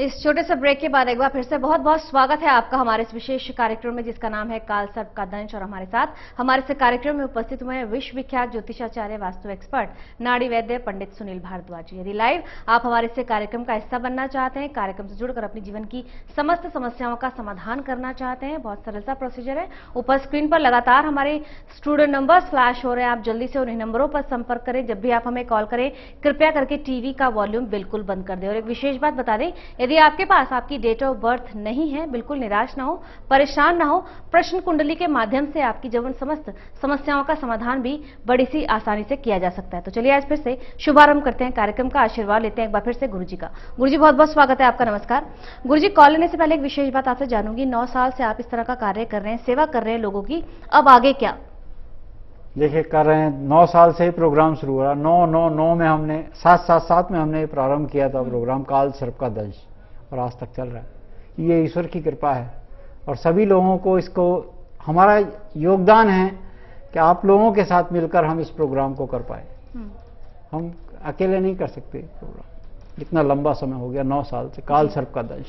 इस छोटे से ब्रेक के बाद एक बार फिर से बहुत बहुत स्वागत है आपका हमारे इस विशेष कार्यक्रम में जिसका नाम है काल सर्प का दंश। और हमारे साथ हमारे इस कार्यक्रम में उपस्थित हुए हैं विश्व विख्यात ज्योतिषाचार्य वास्तु एक्सपर्ट नाड़ी वैद्य पंडित सुनील भारद्वाज। यदि लाइव आप हमारे इस कार्यक्रम का हिस्सा बनना चाहते हैं, कार्यक्रम से जुड़कर अपने जीवन की समस्त समस्याओं का समाधान करना चाहते हैं, बहुत सरल सा प्रोसीजर है। ऊपर स्क्रीन पर लगातार हमारे स्टूडियो नंबर्स फ्लैश हो रहे हैं, आप जल्दी से उन्हीं नंबरों पर संपर्क करें। जब भी आप हमें कॉल करें कृपया करके टीवी का वॉल्यूम बिल्कुल बंद कर दें। और एक विशेष बात बता दें, यदि आपके पास आपकी डेट ऑफ बर्थ नहीं है, बिल्कुल निराश ना हो, परेशान ना हो, प्रश्न कुंडली के माध्यम से आपकी जीवन समस्त समस्याओं का समाधान भी बड़ी सी आसानी से किया जा सकता है। तो चलिए आज फिर से शुभारंभ करते हैं कार्यक्रम का, आशीर्वाद लेते हैं एक बार फिर से गुरुजी का। गुरुजी बहुत बहुत स्वागत है आपका, नमस्कार। गुरुजी कॉल लेने से पहले एक विशेष बात आपसे जानूंगी, 9 साल से आप इस तरह का कार्य कर रहे हैं, सेवा कर रहे हैं लोगों की, अब आगे क्या? देखिए कर रहे हैं, 9 साल से ही प्रोग्राम शुरू हुआ। 9 में हमने 7 में हमने प्रारंभ किया था प्रोग्राम काल सर्प का दंश, और आज तक चल रहा है। ये ईश्वर की कृपा है और सभी लोगों को इसको हमारा योगदान है कि आप लोगों के साथ मिलकर हम इस प्रोग्राम को कर पाए। हम अकेले नहीं कर सकते प्रोग्राम, इतना लंबा समय हो गया 9 साल से काल सर्प का दंश,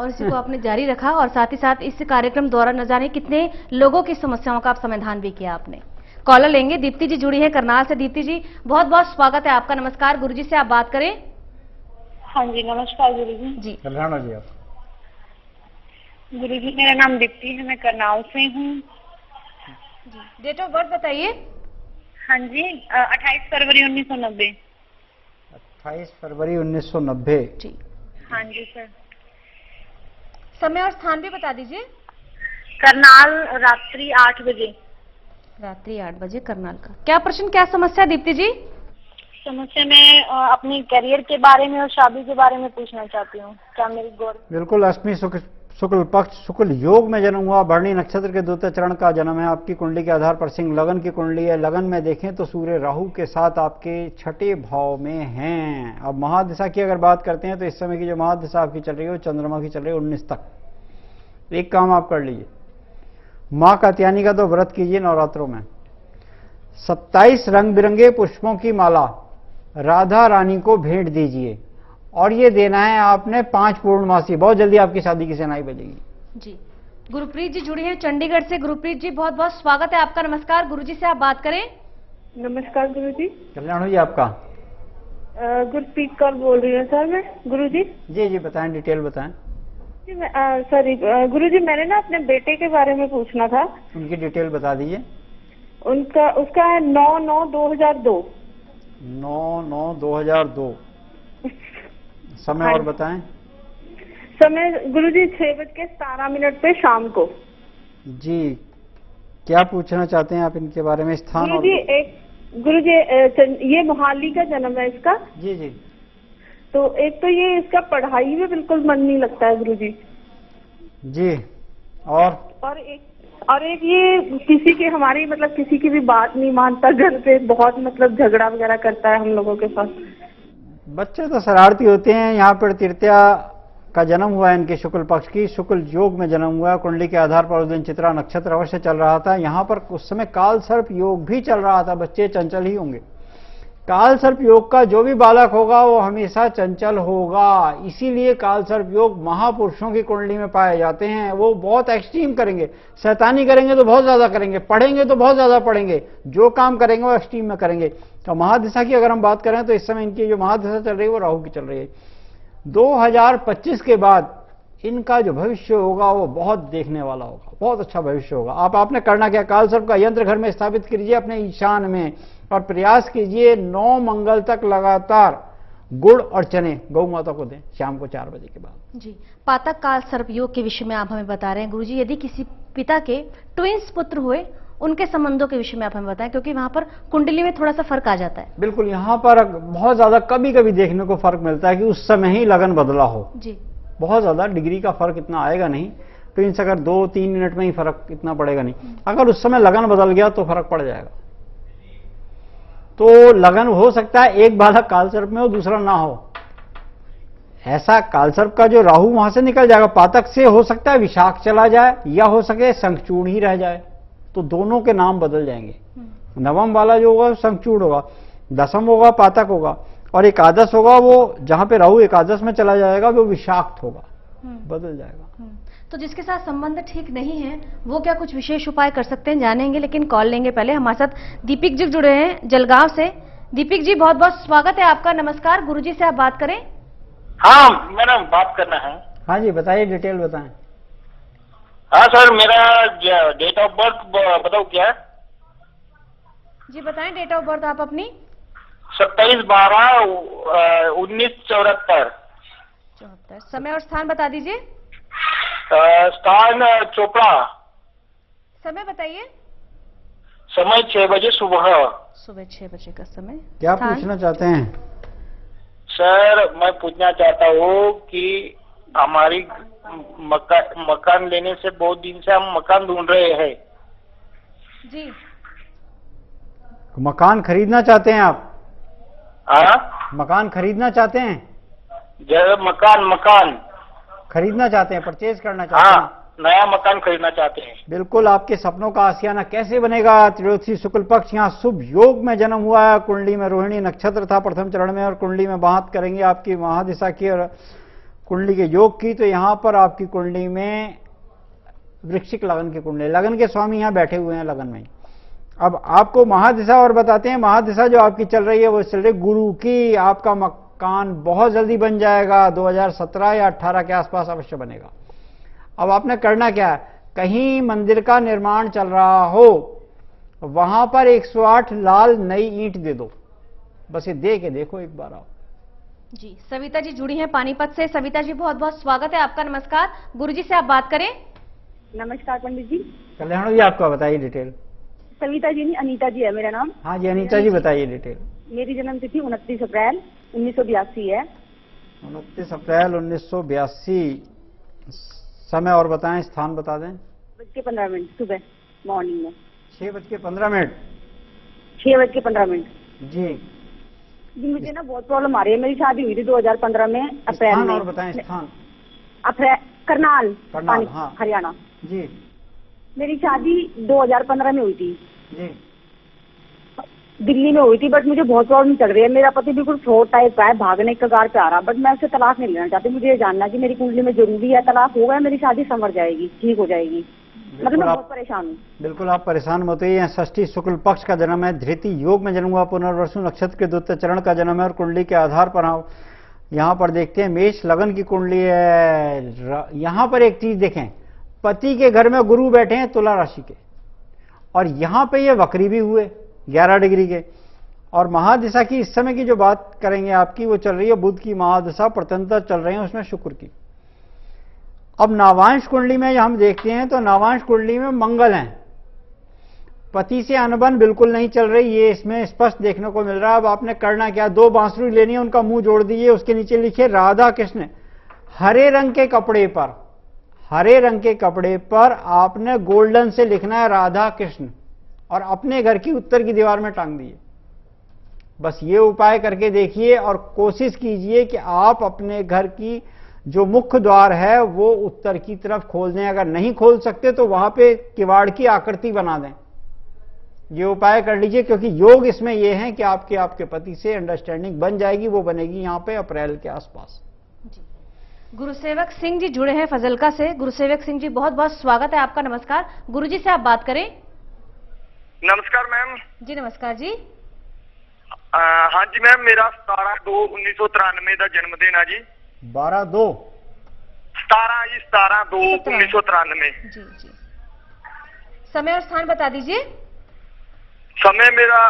और इसी को आपने जारी रखा और साथ ही साथ इस कार्यक्रम द्वारा न जाने कितने लोगों की समस्याओं का आप समाधान भी किया आपने। कॉलर लेंगे, दीप्ति जी जुड़ी है करनाल से। दीप्ति जी बहुत बहुत स्वागत है आपका, नमस्कार। गुरुजी से आप बात करें। हाँ जी नमस्कार गुरुजी। जी कल्याण जी। आप गुरुजी मेरा नाम दीप्ति है, मैं करनाल से हूँ। डेट ऑफ बर्थ बताइए। हाँ जी 28 फरवरी 1990। 28 फरवरी 1990। जी हाँ जी सर। समय और स्थान भी बता दीजिए। करनाल रात्रि 8 बजे। रात्रि 8 बजे करनाल का। क्या प्रश्न, क्या समस्या दीप्ति जी? समस्या मैं अपने करियर के बारे में और शादी के बारे में पूछना चाहती हूँ। क्या मेरी गौर? बिल्कुल, अष्टमी शुक्ल पक्ष शुक्ल योग में जन्म हुआ, भरणी नक्षत्र के द्वितीय चरण का जन्म है। आपकी कुंडली के आधार पर सिंह लगन की कुंडली है। लगन में देखें तो सूर्य राहु के साथ आपके 6ठे भाव में हैं। अब महादिशा की अगर बात करते हैं तो इस समय की जो महादिशा आपकी चल रही है वो चंद्रमा की चल रही है 19 तक। एक काम आप कर लीजिए, माँ कात्यायनी का तो व्रत कीजिए नवरात्रों में। 27 रंग बिरंगे पुष्पों की माला राधा रानी को भेंट दीजिए, और ये देना है आपने 5 पूर्णमासी। बहुत जल्दी आपकी शादी की सेनाई बजेगी। जी गुरप्रीत जी जुड़ी हैं चंडीगढ़ से। गुरप्रीत जी बहुत बहुत स्वागत है आपका, नमस्कार। गुरुजी से आप बात करें। नमस्कार गुरुजी। कल्याण हो जी आपका। गुरप्रीत कौर बोल रही हूँ सर मैं। गुरुजी जी बताएं, डिटेल बताएं। जी सॉरी गुरुजी, मैंने ना अपने बेटे के बारे में पूछना था। उनकी डिटेल बता दीजिए। उसका है 9/9/2002। 9/9/2002। समय और बताएं। समय गुरुजी 6:17 पे शाम को। जी क्या पूछना चाहते हैं आप इनके बारे में? स्थान और गुरुजी ये मोहाली का जन्म है इसका। जी तो एक तो ये इसका पढ़ाई में बिल्कुल मन नहीं लगता है गुरुजी जी। और एक ये किसी के हमारी मतलब किसी की भी बात नहीं मानता, घर पे बहुत मतलब झगड़ा वगैरह करता है हम लोगों के साथ। बच्चे तो शरारती होते हैं। यहाँ पर तृतीया का जन्म हुआ है इनके शुक्ल पक्ष की, शुक्ल योग में जन्म हुआ है। कुंडली के आधार पर उस दिन चित्रा नक्षत्र अवश्य चल रहा था। यहाँ पर उस समय काल सर्प योग भी चल रहा था। बच्चे चंचल ही होंगे। काल सर्प योग का जो भी बालक होगा वो हमेशा चंचल होगा, इसीलिए काल सर्प योग महापुरुषों की कुंडली में पाए जाते हैं। वो बहुत एक्सट्रीम करेंगे, शैतानी करेंगे तो बहुत ज्यादा करेंगे, पढ़ेंगे तो बहुत ज्यादा पढ़ेंगे, जो काम करेंगे वो एक्सट्रीम में करेंगे। तो महादिशा की अगर हम बात करें तो इस समय इनकी जो महादिशा चल रही है वो राहु की चल रही है। 2025 के बाद इनका जो भविष्य होगा वो बहुत देखने वाला होगा, बहुत अच्छा भविष्य होगा। आपने करना क्या, काल सर्प का यंत्र घर में स्थापित कीजिए अपने ईशान में, और प्रयास कीजिए 9 मंगल तक लगातार गुड़ और चने गौ माता को दें शाम को 4 बजे के बाद। जी पातक काल सर्प योग के विषय में आप हमें बता रहे हैं गुरुजी। यदि किसी पिता के ट्विंस पुत्र हुए, उनके संबंधों के विषय में आप हमें बताएं, क्योंकि वहां पर कुंडली में थोड़ा सा फर्क आ जाता है। बिल्कुल, यहाँ पर बहुत ज्यादा कभी कभी देखने को फर्क मिलता है कि उस समय ही लगन बदला हो। जी बहुत ज्यादा डिग्री का फर्क इतना आएगा नहीं। ट्विंस अगर 2-3 मिनट में ही फर्क इतना पड़ेगा नहीं। अगर उस समय लगन बदल गया तो फर्क पड़ जाएगा। तो लगन हो सकता है एक बालक कालसर्प में हो, दूसरा ना हो। ऐसा कालसर्प का जो राहु वहां से निकल जाएगा। पातक से हो सकता है विशाख चला जाए, या हो सके शंखचूड़ ही रह जाए, तो दोनों के नाम बदल जाएंगे। नवम वाला जो होगा शंखचूड़ होगा, दसम होगा पातक होगा, और एकादश होगा वो जहां पे राहु एकादश में चला जाएगा वो विषाक्त होगा, बदल जाएगा। तो जिसके साथ संबंध ठीक नहीं है वो क्या कुछ विशेष उपाय कर सकते हैं, जानेंगे, लेकिन कॉल लेंगे पहले। हमारे साथ दीपिक जी जुड़े हैं जलगांव से। दीपिक जी बहुत बहुत स्वागत है आपका, नमस्कार। गुरुजी से आप बात करें। हाँ मैडम, बात करना है। हाँ जी बताइए, डिटेल बताएं। हाँ सर, मेरा डेट ऑफ बर्थ बताओ क्या है? जी बताएं डेट ऑफ बर्थ आप अपनी। 27/12/1974। समय और स्थान बता दीजिए। स्थान चोपड़ा। समय बताइए। समय 6 बजे सुबह। सुबह 6 बजे का समय। क्या स्थान? पूछना चाहते हैं? सर मैं पूछना चाहता हूँ कि हमारी मकान लेने से बहुत दिन से हम मकान ढूंढ रहे हैं जी। मकान खरीदना चाहते हैं आप? हाँ, मकान खरीदना चाहते हैं? मकान खरीदना चाहते हैं, परचेज करना चाहते हैं? हाँ, नया मकान खरीदना चाहते हैं। बिल्कुल, आपके सपनों का आशियाना कैसे बनेगा। त्रयोदशी शुक्ल पक्ष यहाँ शुभ योग में जन्म हुआ है। कुंडली में रोहिणी नक्षत्र था प्रथम चरण में, और कुंडली में बात करेंगे आपकी महादिशा की और कुंडली के योग की। तो यहाँ पर आपकी कुंडली में वृश्चिक लगन की कुंडली, लगन के स्वामी यहाँ बैठे हुए हैं लगन में। अब आपको महादिशा और बताते हैं। महादिशा जो आपकी चल रही है वो चल रही गुरु की। आपका मकान बहुत जल्दी बन जाएगा, 2017 या 18 के आसपास अवश्य बनेगा। अब आपने करना क्या है, कहीं मंदिर का निर्माण चल रहा हो वहां पर 108 लाल नई ईंट दे दो, बस ये दे के देखो एक बार आप। जी सविता जी जुड़ी हैं पानीपत से। सविता जी बहुत बहुत स्वागत है आपका, नमस्कार। गुरुजी से आप बात करें। नमस्कार पंडित जी। कल्याण जी आपका बताइए डिटेल। सविता जी नहीं, अनीता जी है मेरा नाम। हाँ जी अनीता जी बताइए डिटेल। मेरी जन्म तिथि 29 अप्रैल 1982 है। 29 अप्रैल 1982। समय और बताएं, स्थान बता दें। 6:15 सुबह मॉर्निंग में। 6:15। 6:15 जी जी। मुझे ना बहुत प्रॉब्लम आ रही है। मेरी शादी हुई थी 2015 में अप्रैल स्थान में। और बताएं स्थान। करनाल, हाँ। हरियाणा। जी मेरी शादी 2015 में हुई थी। जी दिल्ली में हुई थी, बट मुझे बहुत प्रॉब्लम चल रही है। मेरा पति बिल्कुल फ्रॉड टाइप का है, भागने के कगार पे आ रहा, बट मैं उससे तलाक नहीं लेना चाहती। मुझे ये जानना कि मेरी कुंडली में जरूरी है तलाक होगा, मेरी शादी संवर जाएगी, ठीक हो जाएगी। मतलब मैं बहुत परेशान हूँ। बिल्कुल आप परेशान मत होइए। षष्ठी शुक्ल पक्ष का जन्म है, धृति योग में जन्म हुआ, पुनर्वसु नक्षत्र के द्वितीय चरण का जन्म है, और कुंडली के आधार पर हम यहाँ पर देखते हैं मेष लगन की कुंडली है। यहाँ पर एक चीज देखें, पति के घर में गुरु बैठे हैं तुला राशि के, और यहाँ पे ये वक्री भी हुए 11 डिग्री के। और महादिशा की इस समय की जो बात करेंगे आपकी, वो चल रही है बुध की महादिशा, प्रतंत्र चल रहे हैं उसमें शुक्र की। अब नावांश कुंडली में हम देखते हैं तो नावांश कुंडली में मंगल हैं, पति से अनबन बिल्कुल नहीं चल रही, ये इसमें स्पष्ट देखने को मिल रहा है। अब आपने करना क्या, 2 बांसुरी लेनी है, उनका मुंह जोड़ दीजिए, उसके नीचे लिखिए राधा कृष्ण। हरे रंग के कपड़े पर, हरे रंग के कपड़े पर आपने गोल्डन से लिखना है राधा कृष्ण, और अपने घर की उत्तर की दीवार में टांग दीजिए। बस ये उपाय करके देखिए और कोशिश कीजिए कि आप अपने घर की जो मुख्य द्वार है वो उत्तर की तरफ खोल दें। अगर नहीं खोल सकते तो वहां पे किवाड़ की आकृति बना दें। ये उपाय कर लीजिए, क्योंकि योग इसमें यह है कि आपके पति से अंडरस्टैंडिंग बन जाएगी, वो बनेगी यहाँ पे अप्रैल के आसपास। गुरुसेवक सिंह जी जुड़े हैं फजलका से। गुरुसेवक सिंह जी बहुत बहुत स्वागत है आपका, नमस्कार। गुरुजी से आप बात करें। नमस्कार मैम। जी नमस्कार जी। हाँ जी मैम, मेरा 17/2/1993 का जन्मदिन है जी। 12/2 17/2/1993। जी जी। समय और स्थान बता दीजिए। समय मेरा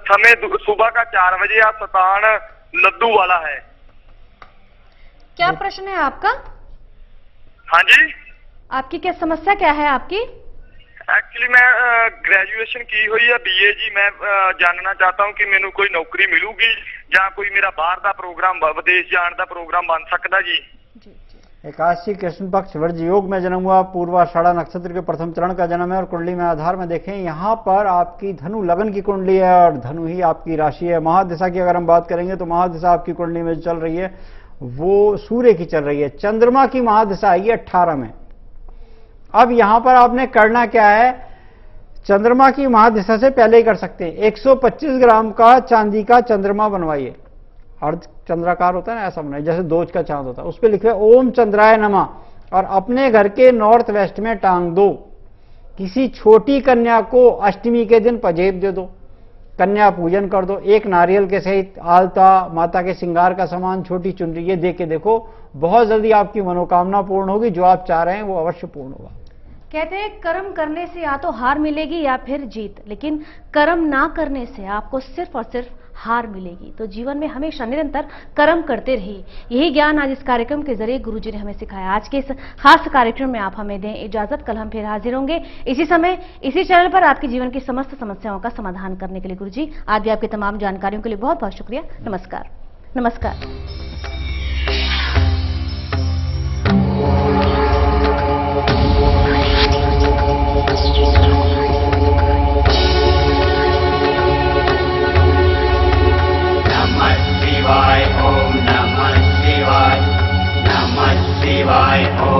समय सुबह का 4 बजे या स्थान लड्डू वाला है। क्या प्रश्न है आपका? हाँ जी। आपकी क्या समस्या क्या है आपकी? एक्चुअली मैं ग्रेजुएशन की हुई है BA जी। मैं जानना चाहता हूँ कि मैंने कोई नौकरी मिलूगी या कोई मेरा बाहर का प्रोग्राम, विदेश जाने का प्रोग्राम बन सकता जी। एकादशी कृष्ण पक्ष वर्ज योग में जन्म हुआ, पूर्वाषाढ़ा नक्षत्र के प्रथम चरण का जन्म है, और कुंडली में आधार में देखें यहाँ पर आपकी धनु लगन की कुंडली है और धनु ही आपकी राशि है। महादिशा की अगर हम बात करेंगे तो महादिशा आपकी कुंडली में चल रही है वो सूर्य की चल रही है। चंद्रमा की महादिशा आएगी 18 में। अब यहां पर आपने करना क्या है, चंद्रमा की महादशा से पहले ही कर सकते हैं। 125 ग्राम का चांदी का चंद्रमा बनवाइए, अर्ध चंद्राकार होता है ना, ऐसा बनाइए जैसे दोज का चांद होता है, उस पर लिखे ओम चंद्राय नमः और अपने घर के नॉर्थ वेस्ट में टांग दो। किसी छोटी कन्या को अष्टमी के दिन पजेब दे दो, कन्या पूजन कर दो, एक नारियल के सहित आलता, माता के श्रृंगार का सामान, छोटी चुनरी, ये दे के देखो, बहुत जल्दी आपकी मनोकामना पूर्ण होगी, जो आप चाह रहे हैं वो अवश्य पूर्ण होगा। कहते हैं कर्म करने से या तो हार मिलेगी या फिर जीत, लेकिन कर्म ना करने से आपको सिर्फ और सिर्फ हार मिलेगी। तो जीवन में हमेशा निरंतर कर्म करते रहिए। यही ज्ञान आज इस कार्यक्रम के जरिए गुरुजी ने हमें सिखाया। आज के इस खास कार्यक्रम में आप हमें दें इजाजत। कल हम फिर हाजिर होंगे इसी समय इसी चैनल पर आपके जीवन की समस्त समस्याओं का समाधान करने के लिए। गुरुजी, आज भी आपकी तमाम जानकारियों के लिए बहुत बहुत शुक्रिया। नमस्कार। नमस्कार। Om Namah Shivaya. Om Namah Shivaya.